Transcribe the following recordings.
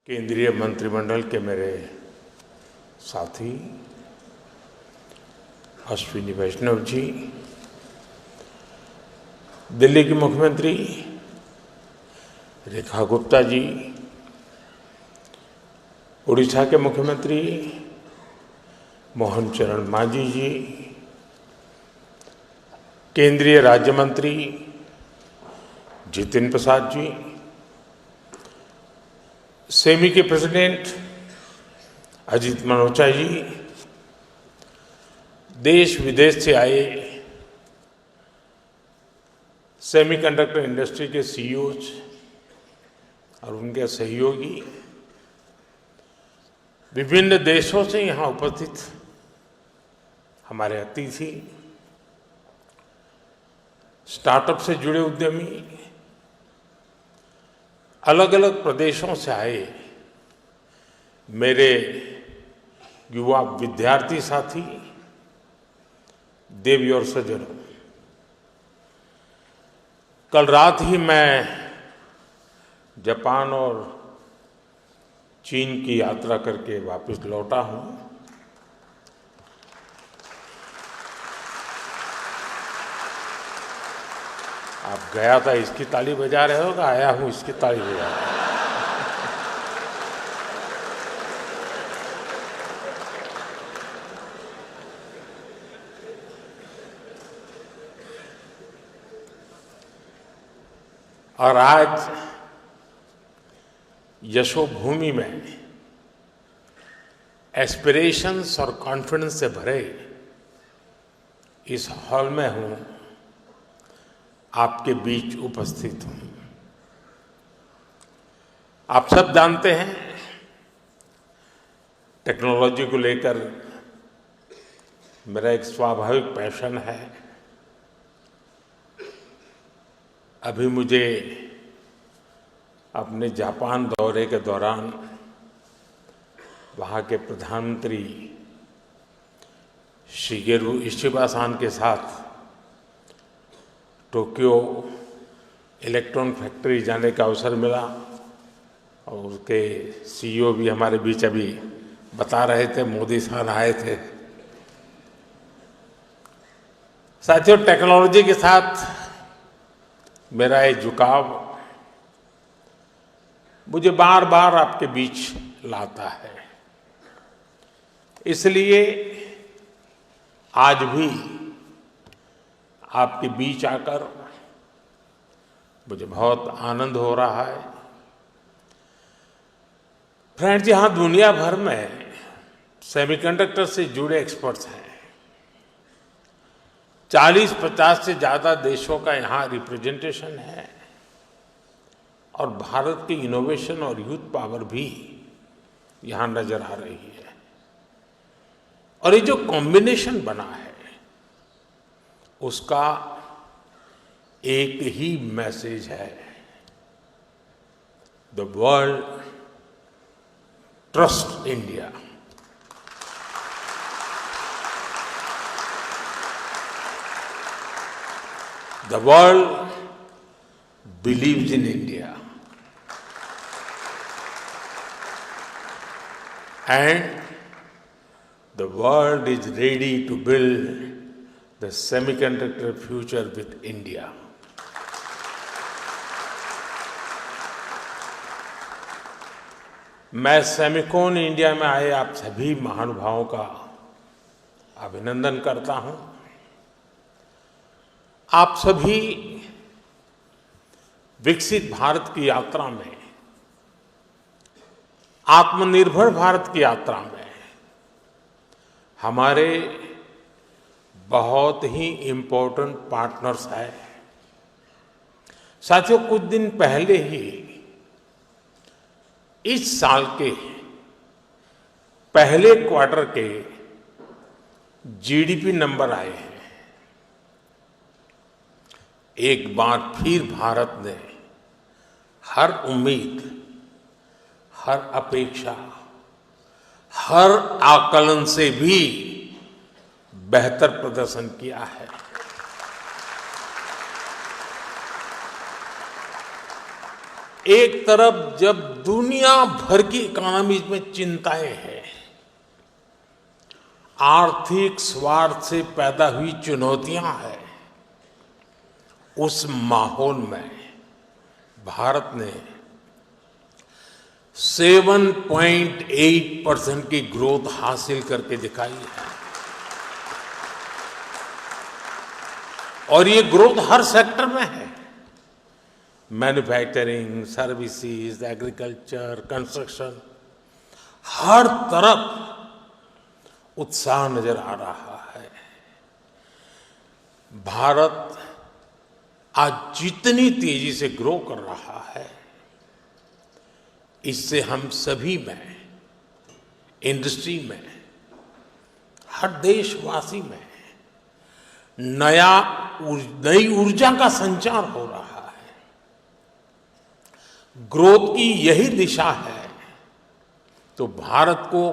केंद्रीय मंत्रिमंडल के मेरे साथी अश्विनी वैष्णव जी, दिल्ली की मुख्यमंत्री रेखा गुप्ता जी, उड़ीसा के मुख्यमंत्री मोहन चरण मांझी जी, केंद्रीय राज्य मंत्री जितिन प्रसाद जी, सेमी के प्रेसिडेंट अजीत मनोचा जी, देश विदेश से आए सेमीकंडक्टर इंडस्ट्री के सीईओज और उनके सहयोगी, विभिन्न देशों से यहाँ उपस्थित हमारे अतिथि, स्टार्टअप से जुड़े उद्यमी, अलग अलग प्रदेशों से आए मेरे युवा विद्यार्थी साथी, देवी और सज्जनों, कल रात ही मैं जापान और चीन की यात्रा करके वापस लौटा हूं। आप गया था इसकी ताली बजा रहे हो, आया हूं इसकी ताली बजा रहे हो। और आज यशोभूमि में एस्पिरेशंस और कॉन्फिडेंस से भरे इस हॉल में हूं, आपके बीच उपस्थित हूं। आप सब जानते हैं टेक्नोलॉजी को लेकर मेरा एक स्वाभाविक पैशन है। अभी मुझे अपने जापान दौरे के दौरान वहाँ के प्रधानमंत्री शिगेरू इशिबा-सान के साथ टोक्यो इलेक्ट्रॉन फैक्ट्री जाने का अवसर मिला और उसके सीईओ भी हमारे बीच अभी बता रहे थे, मोदी साहब आए थे। साथियों, टेक्नोलॉजी के साथ मेरा ये झुकाव मुझे बार बार आपके बीच लाता है, इसलिए आज भी आपके बीच आकर मुझे बहुत आनंद हो रहा है। फ्रेंड्स, यहाँ दुनिया भर में सेमीकंडक्टर से जुड़े एक्सपर्ट्स हैं। 40-50 से ज्यादा देशों का यहाँ रिप्रेजेंटेशन है और भारत की इनोवेशन और यूथ पावर भी यहाँ नजर आ रही है। और ये जो कॉम्बिनेशन बना है उसका एक ही मैसेज है, the world trust India. The world believes in India, and the world is ready to build the semiconductor future with India. मैं सेमिकॉन इंडिया में आए आप सभी महानुभावों का अभिनंदन करता हूं। आप सभी विकसित भारत की यात्रा में, आत्मनिर्भर भारत की यात्रा में हमारे बहुत ही इम्पोर्टेंट पार्टनर्स हैं। साथियों, कुछ दिन पहले ही इस साल के पहले क्वार्टर के जीडीपी नंबर आए हैं। एक बार फिर भारत ने हर उम्मीद, हर अपेक्षा, हर आकलन से भी बेहतर प्रदर्शन किया है। एक तरफ जब दुनिया भर की इकोनॉमी में चिंताएं हैं, आर्थिक स्वार्थ से पैदा हुई चुनौतियां हैं, उस माहौल में भारत ने 7.8% की ग्रोथ हासिल करके दिखाई है। और ये ग्रोथ हर सेक्टर में है, मैन्युफैक्चरिंग, सर्विसेज, एग्रीकल्चर, कंस्ट्रक्शन, हर तरफ उत्साह नजर आ रहा है। भारत आज जितनी तेजी से ग्रो कर रहा है, इससे हम सभी में, इंडस्ट्री में, हर देशवासी में नई ऊर्जा का संचार हो रहा है। ग्रोथ की यही दिशा है तो भारत को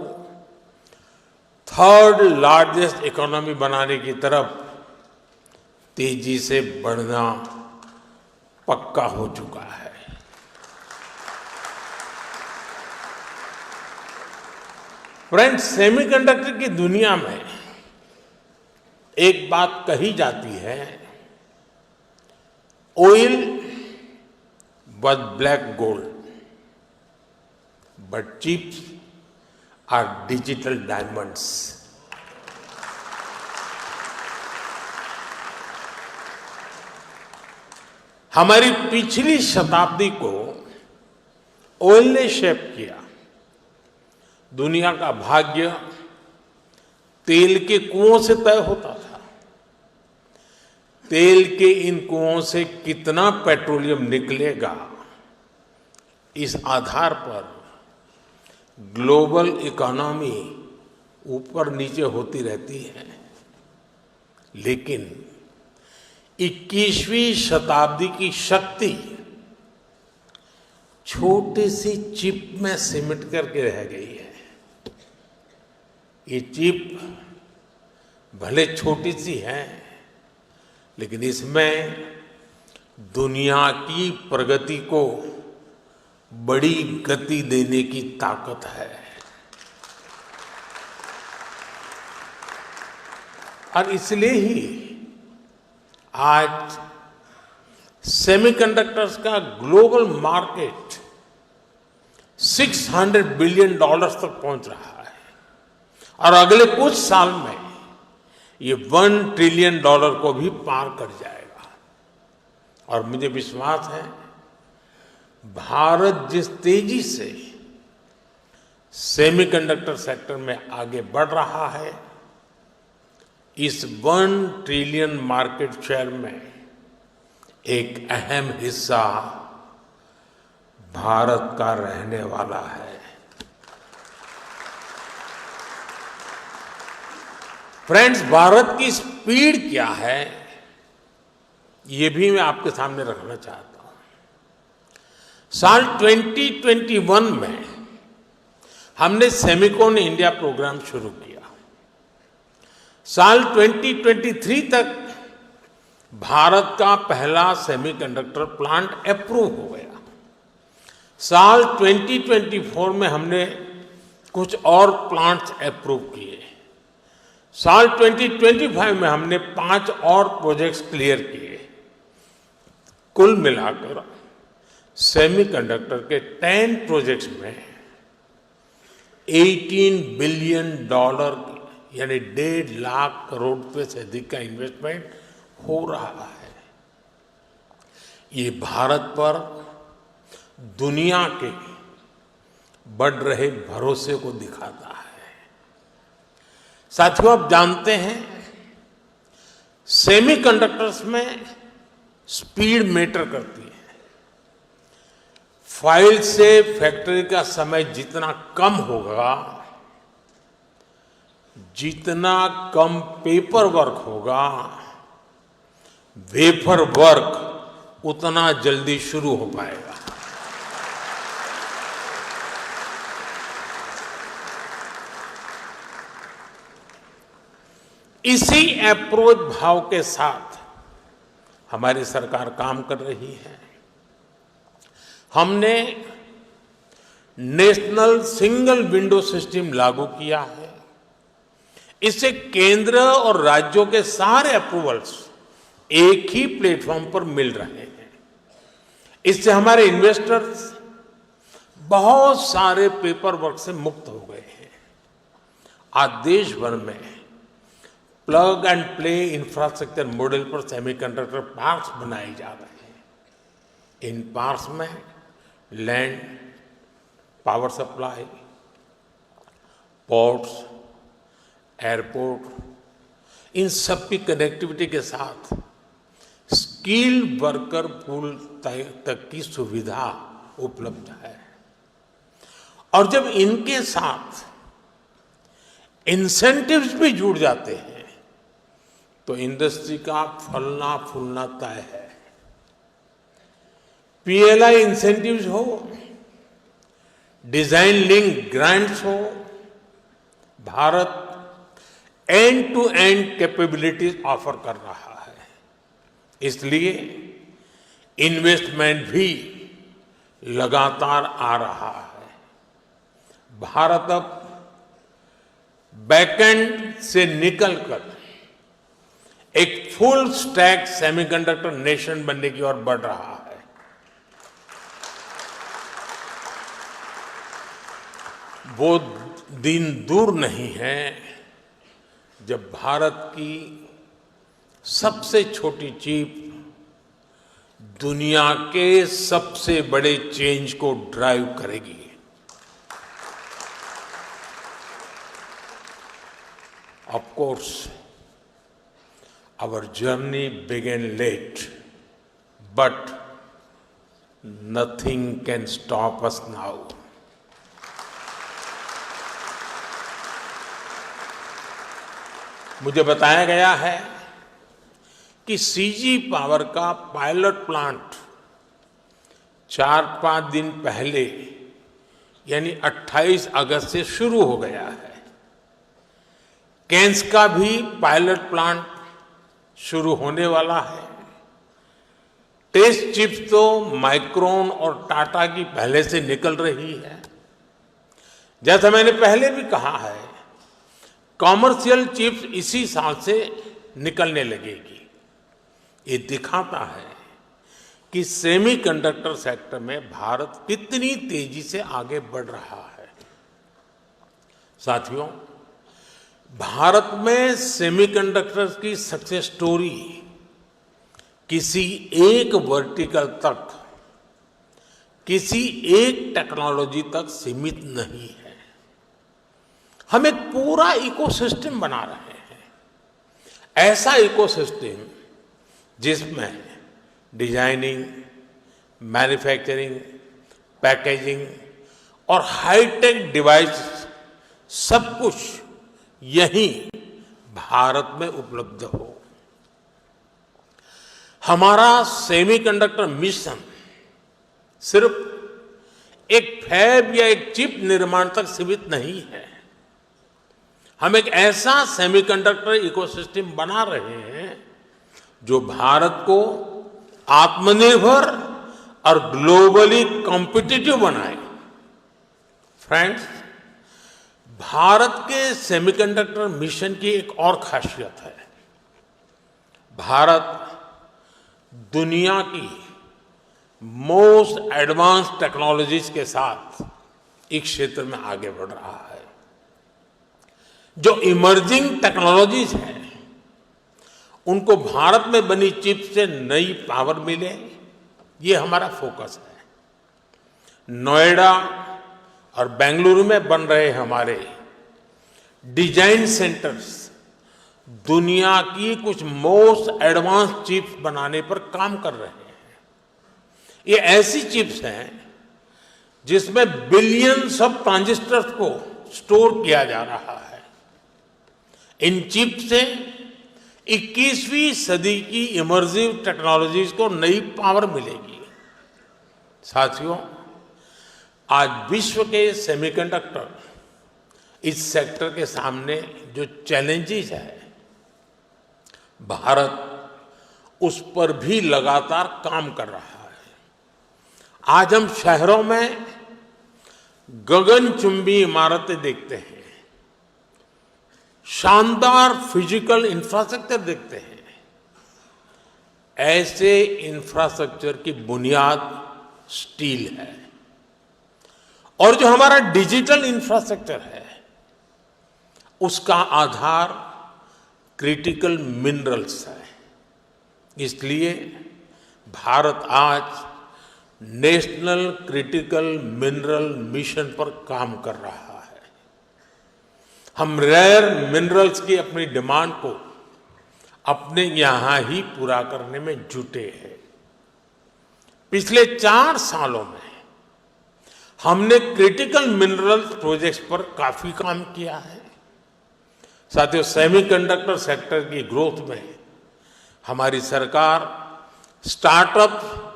थर्ड लार्जेस्ट इकोनॉमी बनाने की तरफ तेजी से बढ़ना पक्का हो चुका है। फ्रेंड्स, सेमीकंडक्टर की दुनिया में एक बात कही जाती है, oil was black gold, but chips are digital diamonds. हमारी पिछली शताब्दी को ऑयल ने शेप किया। दुनिया का भाग्य तेल के कुओं से तय होता था। तेल के इन कुओं से कितना पेट्रोलियम निकलेगा, इस आधार पर ग्लोबल इकोनॉमी ऊपर नीचे होती रहती है। लेकिन 21वीं शताब्दी की शक्ति छोटी सी चिप में सिमट करके रह गई है। ये चिप भले छोटी सी है, लेकिन इसमें दुनिया की प्रगति को बड़ी गति देने की ताकत है। और इसलिए ही आज सेमीकंडक्टर्स का ग्लोबल मार्केट $600 बिलियन तक पहुंच रहा है और अगले कुछ साल में ये $1 ट्रिलियन को भी पार कर जाएगा। और मुझे विश्वास है, भारत जिस तेजी से सेमीकंडक्टर सेक्टर में आगे बढ़ रहा है, इस $1 ट्रिलियन मार्केट शेयर में एक अहम हिस्सा भारत का रहने वाला है। फ्रेंड्स, भारत की स्पीड क्या है, ये भी मैं आपके सामने रखना चाहता हूं। साल 2021 में हमने सेमिकॉन इंडिया प्रोग्राम शुरू किया। साल 2023 तक भारत का पहला सेमीकंडक्टर प्लांट अप्रूव हो गया। साल 2024 में हमने कुछ और प्लांट्स अप्रूव किए। साल 2025 में हमने 5 और प्रोजेक्ट्स क्लियर किए। कुल मिलाकर सेमीकंडक्टर के 10 प्रोजेक्ट्स में $18 बिलियन यानी 1.5 लाख करोड़ रुपए से अधिक का इन्वेस्टमेंट हो रहा है। ये भारत पर दुनिया के बढ़ रहे भरोसे को दिखाता है। साथियों, आप जानते हैं, सेमीकंडक्टर्स में स्पीड मैटर करती है। फाइल से फैक्ट्री का समय जितना कम होगा, जितना कम पेपर वर्क होगा, वेफर वर्क उतना जल्दी शुरू हो पाएगा। इसी अप्रोच भाव के साथ हमारी सरकार काम कर रही है। हमने नेशनल सिंगल विंडो सिस्टम लागू किया है। इससे केंद्र और राज्यों के सारे अप्रूवल्स एक ही प्लेटफॉर्म पर मिल रहे हैं। इससे हमारे इन्वेस्टर्स बहुत सारे पेपर वर्क से मुक्त हो गए हैं। आज देश भर में plug and play infrastructure model पर सेमीकंडक्टर पार्क्स बनाए जा रहे हैं। इन पार्क्स में land, power supply, ports, airport, इन सब की कनेक्टिविटी के साथ स्किल्ड वर्कर पूल तक की सुविधा उपलब्ध है। और जब इनके साथ इंसेंटिव्स भी जुड़ जाते हैं तो इंडस्ट्री का फलना फूलना तय है। पीएलआई इंसेंटिव्स हो, डिजाइन लिंक ग्रांट्स हो, Bharat end to end capabilities offer कर रहा है। इसलिए इन्वेस्टमेंट भी लगातार आ रहा है। भारत अब बैकएंड से निकलकर एक फुल स्टैक सेमीकंडक्टर नेशन बनने की ओर बढ़ रहा है। वो दिन दूर नहीं है जब भारत की सबसे छोटी चिप दुनिया के सबसे बड़े चेंज को ड्राइव करेगी। Of course, our journey began late, but nothing can stop us now. मुझे बताया गया है कि सीजी पावर का पायलट प्लांट 4-5 दिन पहले यानी 28 अगस्त से शुरू हो गया है। केन्स का भी पायलट प्लांट शुरू होने वाला है। टेस्ट चिप्स तो माइक्रोन और टाटा की पहले से निकल रही है। जैसा मैंने पहले भी कहा है, कॉमर्शियल चिप्स इसी साल से निकलने लगेगी। ये दिखाता है कि सेमीकंडक्टर सेक्टर में भारत कितनी तेजी से आगे बढ़ रहा है। साथियों, भारत में सेमीकंडक्टर्स की सक्सेस स्टोरी किसी एक वर्टिकल तक, किसी एक टेक्नोलॉजी तक सीमित नहीं है। हम एक पूरा इकोसिस्टम बना रहे हैं। ऐसा इकोसिस्टम जिसमें डिजाइनिंग, मैन्युफैक्चरिंग, पैकेजिंग और हाईटेक डिवाइस सब कुछ यही भारत में उपलब्ध हो। हमारा सेमीकंडक्टर मिशन सिर्फ एक फैब या एक चिप निर्माण तक सीमित नहीं है। हम एक ऐसा सेमीकंडक्टर इकोसिस्टम बना रहे हैं जो भारत को आत्मनिर्भर और ग्लोबली कॉम्पिटिटिव बनाए। फ्रेंड्स, भारत के सेमीकंडक्टर मिशन की एक और खासियत है। भारत दुनिया की मोस्ट एडवांस टेक्नोलॉजीज के साथ इस क्षेत्र में आगे बढ़ रहा है। जो इमर्जिंग टेक्नोलॉजीज हैं, उनको भारत में बनी चिप से नई पावर मिले, ये हमारा फोकस है। नोएडा और बेंगलुरु में बन रहे हमारे डिजाइन सेंटर्स दुनिया की कुछ मोस्ट एडवांस चिप्स बनाने पर काम कर रहे हैं। ये ऐसी चिप्स हैं जिसमें बिलियंस ऑफ ट्रांजिस्टर्स को स्टोर किया जा रहा है। इन चिप से 21वीं सदी की इमर्सिव टेक्नोलॉजीज को नई पावर मिलेगी। साथियों, आज विश्व के सेमीकंडक्टर इस सेक्टर के सामने जो चैलेंजेस है, भारत उस पर भी लगातार काम कर रहा है। आज हम शहरों में गगनचुंबी इमारतें देखते हैं, शानदार फिजिकल इंफ्रास्ट्रक्चर देखते हैं। ऐसे इंफ्रास्ट्रक्चर की बुनियाद स्टील है और जो हमारा डिजिटल इंफ्रास्ट्रक्चर है उसका आधार क्रिटिकल मिनरल्स है। इसलिए भारत आज नेशनल क्रिटिकल मिनरल मिशन पर काम कर रहा है। हम रेयर मिनरल्स की अपनी डिमांड को अपने यहां ही पूरा करने में जुटे हैं। पिछले 4 सालों में हमने क्रिटिकल मिनरल्स प्रोजेक्ट्स पर काफी काम किया है। साथियों, सेमीकंडक्टर सेक्टर की ग्रोथ में हमारी सरकार स्टार्टअप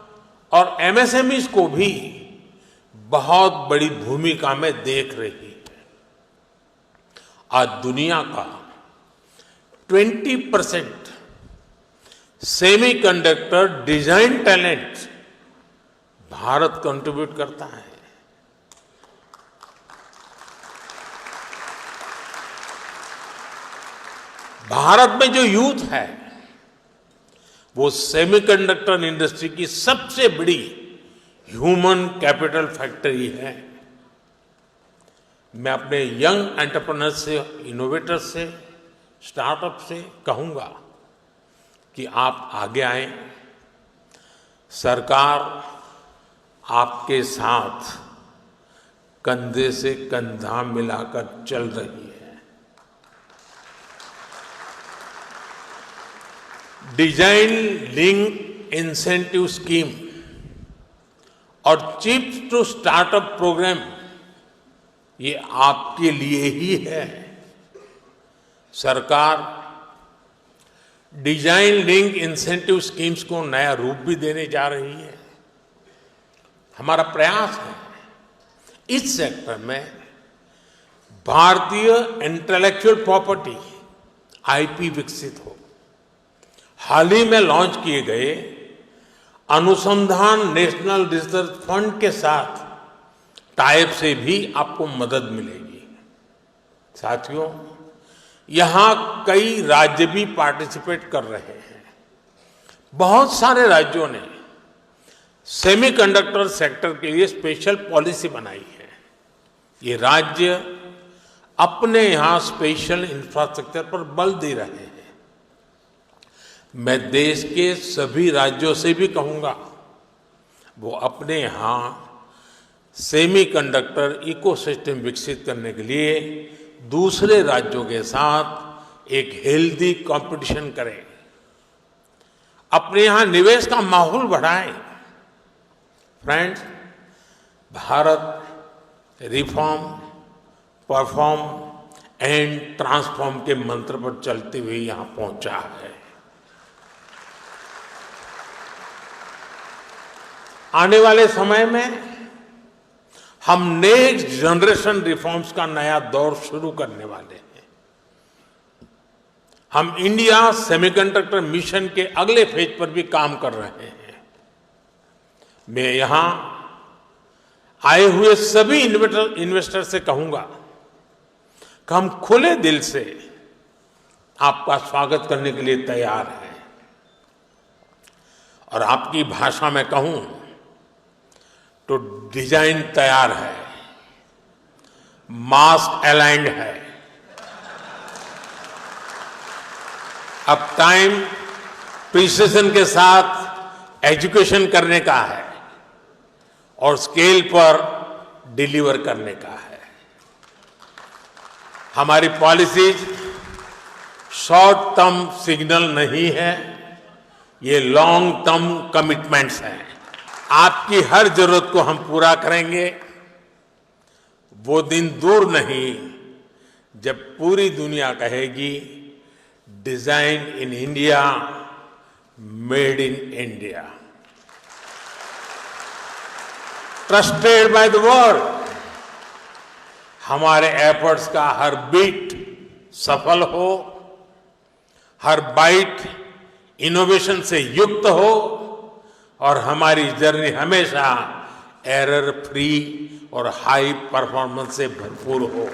और एमएसएमईज को भी बहुत बड़ी भूमिका में देख रही है। आज दुनिया का 20% semiconductor design talent Bharat contribute करता है। भारत में जो यूथ है वो सेमीकंडक्टर इंडस्ट्री की सबसे बड़ी ह्यूमन कैपिटल फैक्ट्री है। मैं अपने यंग एंटरप्रेन्योर्स से, इनोवेटर्स से, स्टार्टअप से कहूंगा कि आप आगे आएं। सरकार आपके साथ कंधे से कंधा मिलाकर चल रही है। डिजाइन लिंक इंसेंटिव स्कीम और चिप्स टू स्टार्टअप प्रोग्राम ये आपके लिए ही है। सरकार डिजाइन लिंक इंसेंटिव स्कीम्स को नया रूप भी देने जा रही है। हमारा प्रयास है इस सेक्टर में भारतीय इंटेलेक्चुअल प्रॉपर्टी आईपी विकसित हो। हाल ही में लॉन्च किए गए अनुसंधान नेशनल रिसर्च फंड के साथ टाइप से भी आपको मदद मिलेगी। साथियों, यहां कई राज्य भी पार्टिसिपेट कर रहे हैं। बहुत सारे राज्यों ने सेमीकंडक्टर सेक्टर के लिए स्पेशल पॉलिसी बनाई है। ये राज्य अपने यहां स्पेशल इंफ्रास्ट्रक्चर पर बल दे रहे हैं। मैं देश के सभी राज्यों से भी कहूंगा वो अपने यहां सेमीकंडक्टर इकोसिस्टम विकसित करने के लिए दूसरे राज्यों के साथ एक हेल्दी कंपटीशन करें, अपने यहां निवेश का माहौल बढ़ाएं। Friends, Bharat reform, perform and transform के मंत्र पर चलते हुए यहां पहुंचा है। आने वाले समय में हम नेक्स्ट जनरेशन रिफॉर्म्स का नया दौर शुरू करने वाले हैं। हम इंडिया सेमीकंडक्टर मिशन के अगले फेज पर भी काम कर रहे हैं। मैं यहां आए हुए सभी इन्वेस्टर से कहूंगा कि हम खुले दिल से आपका स्वागत करने के लिए तैयार हैं। और आपकी भाषा में कहूं तो डिजाइन तैयार है, मास्क अलाइंड है। अब टाइम प्रिसिजन के साथ एजुकेशन करने का है और स्केल पर डिलीवर करने का है। हमारी पॉलिसीज शॉर्ट टर्म सिग्नल नहीं है, ये लॉन्ग टर्म कमिटमेंट्स हैं। आपकी हर जरूरत को हम पूरा करेंगे। वो दिन दूर नहीं जब पूरी दुनिया कहेगी design in India, made in India, trusted by the world. हमारे एफर्ट्स का हर बीट सफल हो, हर बाइट इनोवेशन से युक्त हो और हमारी जर्नी हमेशा एरर फ्री और हाई परफॉर्मेंस से भरपूर हो।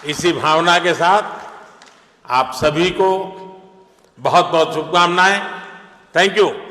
इसी भावना के साथ आप सभी को बहुत बहुत शुभकामनाएं। Thank you.